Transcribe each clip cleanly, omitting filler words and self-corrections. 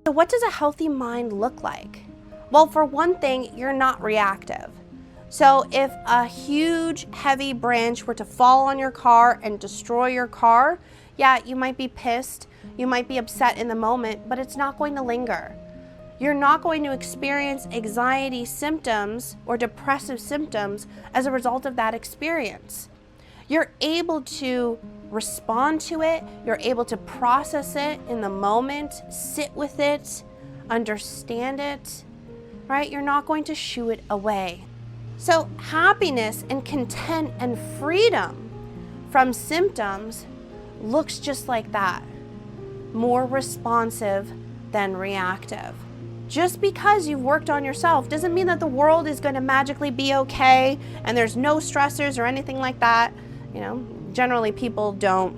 So what does a healthy mind look like? Well, for one thing, you're not reactive. So if a huge, heavy branch were to fall on your car and destroy your car, yeah, you might be pissed, you might be upset in the moment, but it's not going to linger. You're not going to experience anxiety symptoms or depressive symptoms as a result of that experience. You're able to respond to it, you're able to process it in the moment, sit with it, understand it, right? You're not going to shoo it away. So happiness and content and freedom from symptoms looks just like that. More responsive than reactive. Just because you've worked on yourself doesn't mean that the world is going to magically be okay and there's no stressors or anything like that. You know, generally people don't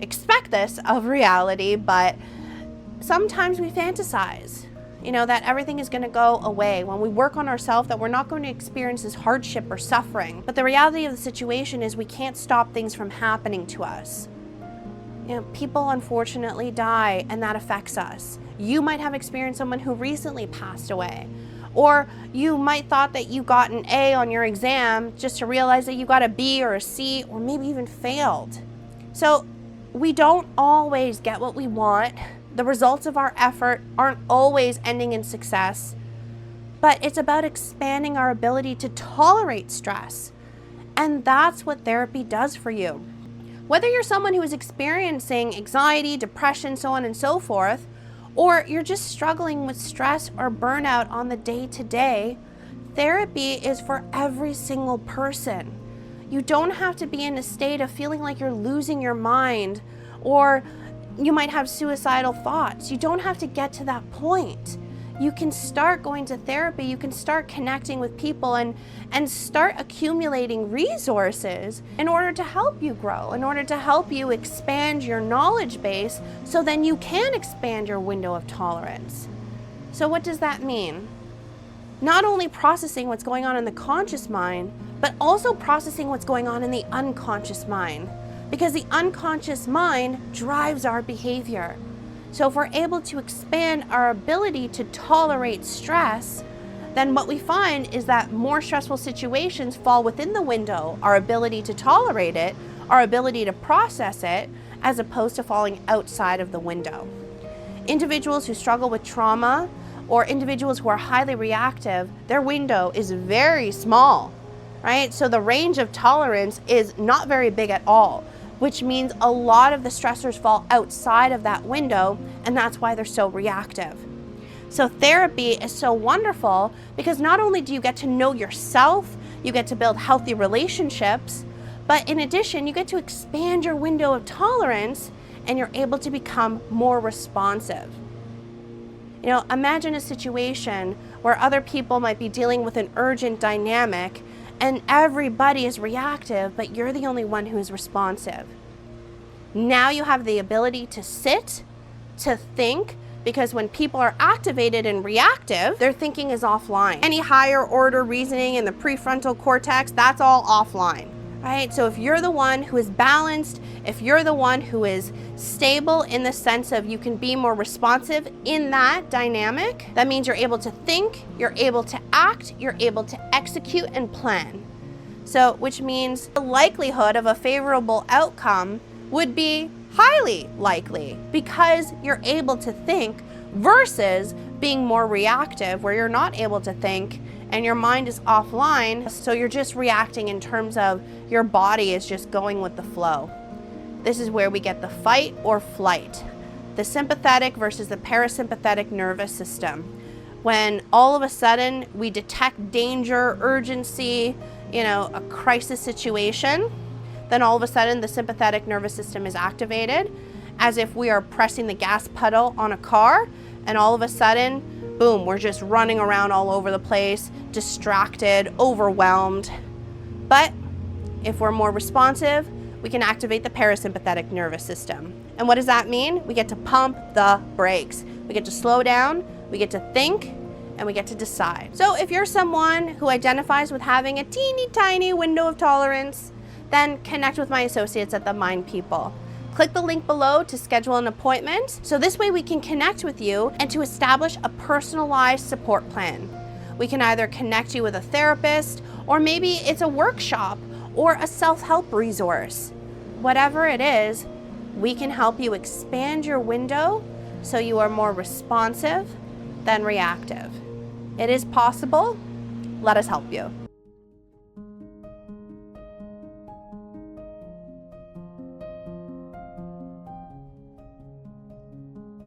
expect this of reality, but sometimes we fantasize, you know, that everything is going to go away when we work on ourselves, that we're not going to experience this hardship or suffering. But the reality of the situation is we can't stop things from happening to us. You know, people unfortunately die, and that affects us. You might have experienced someone who recently passed away, or you might thought that you got an A on your exam just to realize that you got a B or a C, or maybe even failed. So we don't always get what we want. The results of our effort aren't always ending in success, but it's about expanding our ability to tolerate stress. And that's what therapy does for you. Whether you're someone who is experiencing anxiety, depression, so on and so forth, or you're just struggling with stress or burnout on the day-to-day, therapy is for every single person. You don't have to be in a state of feeling like you're losing your mind, or you might have suicidal thoughts. You don't have to get to that point. You can start going to therapy, you can start connecting with people and start accumulating resources in order to help you grow, in order to help you expand your knowledge base so then you can expand your window of tolerance. So what does that mean? Not only processing what's going on in the conscious mind, but also processing what's going on in the unconscious mind. Because the unconscious mind drives our behavior. So if we're able to expand our ability to tolerate stress, then what we find is that more stressful situations fall within the window, our ability to tolerate it, our ability to process it, as opposed to falling outside of the window. Individuals who struggle with trauma or individuals who are highly reactive, their window is very small, right? So the range of tolerance is not very big at all, which means a lot of the stressors fall outside of that window, and that's why they're so reactive. So therapy is so wonderful because not only do you get to know yourself, you get to build healthy relationships, but in addition, you get to expand your window of tolerance and you're able to become more responsive. You know, imagine a situation where other people might be dealing with an urgent dynamic and everybody is reactive, but you're the only one who is responsive. Now you have the ability to sit, to think, because when people are activated and reactive, their thinking is offline. Any higher order reasoning in the prefrontal cortex, that's all offline, right? So if you're the one who is balanced, if you're the one who is stable in the sense of you can be more responsive in that dynamic, that means you're able to think, you're able to act, you're able to execute and plan. So, which means the likelihood of a favorable outcome would be highly likely because you're able to think versus being more reactive where you're not able to think and your mind is offline, so you're just reacting in terms of your body is just going with the flow. This is where we get the fight or flight, the sympathetic versus the parasympathetic nervous system. When all of a sudden we detect danger, urgency, a crisis situation, then all of a sudden the sympathetic nervous system is activated as if we are pressing the gas pedal on a car, and all of a sudden, boom, we're just running around all over the place, distracted, overwhelmed. But if we're more responsive, we can activate the parasympathetic nervous system. And what does that mean? We get to pump the brakes. We get to slow down, we get to think, and we get to decide. So if you're someone who identifies with having a teeny tiny window of tolerance, then connect with my associates at the Mind People. Click the link below to schedule an appointment, so this way we can connect with you and to establish a personalized support plan. We can either connect you with a therapist, or maybe it's a workshop or a self-help resource. Whatever it is, we can help you expand your window so you are more responsive than reactive. It is possible. Let us help you.